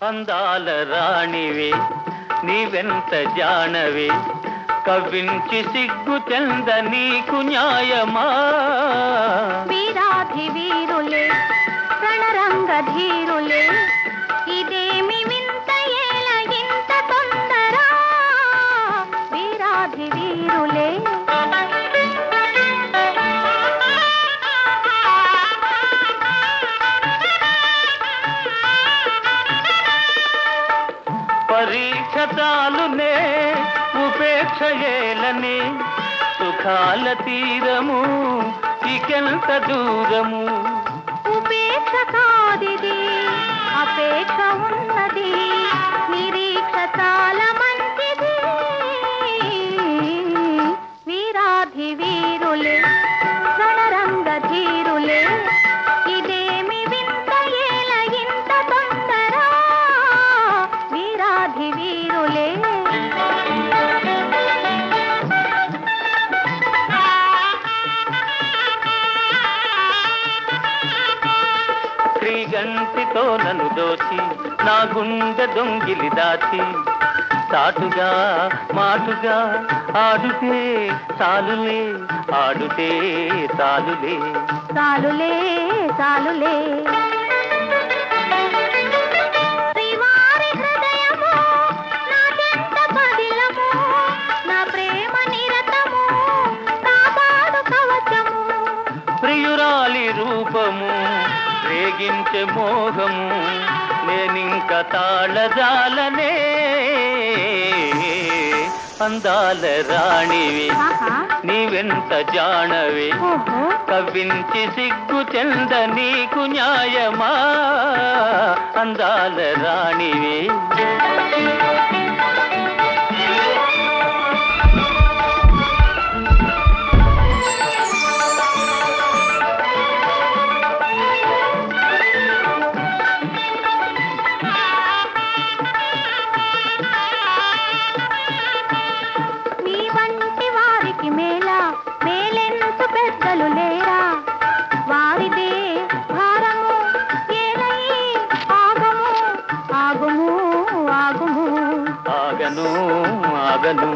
అందాల రాణివే నీవెంత జానవే కవ్వించి సిగ్గు చెంద నీకు న్యాయమా వీరాధి వీరులే రణరంగ ధీరులే ఇదేమి వింత ఏల ఇంత తొందర వీరాధి వీరులే పరీక్ష చాలునే ఉపేక్ష ఏలనే సుఖాల తీరము ఇకెంత దూరము ఉపేక్ష కాదిది అపేక్ష ఉన్నది నిరీక్ష చాలా మంచిది వీరాధి వీరులే రణరంగ ధీరులే ఇదేమి వింత ఏల ఇంత తొందర వీరాధి వీరులే శ్రీగంటితో నన్ను దోచి నా గుండె దొంగిలి దాచి సాటుగా మాటుగా ఆడుతే చాలులే ఆడుతే చాలులే చాలులే చాలులే శ్రీవారి హృదయము నాకెంత పదిలము నా ప్రేమ నిరతము కాపాడు కవచము ప్రియురాలి రూపము రేగించే మోహము నేనింక తాళజాలనే అందాల రాణివి నీవెంత జానవే కవ్వించి సిగ్గు చెంద నీకు న్యాయమా అందాల రాణివి మేలెంత పెద్దలు లేరా వారిదే భారము ఏలై ఆగము ఆగుము ఆగుము ఆగను ఆగను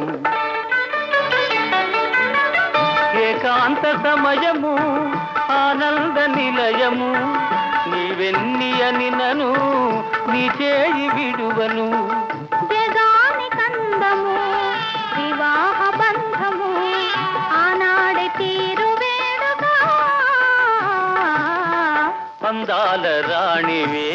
ఏకాంత సమయము ఆనంద నిలయము నీవెన్ని అని నను నీ చేయి విడువను జగాని కందము వివాహ బంధము ఆనాడే తీరు వేడుగా అందాల రాణివే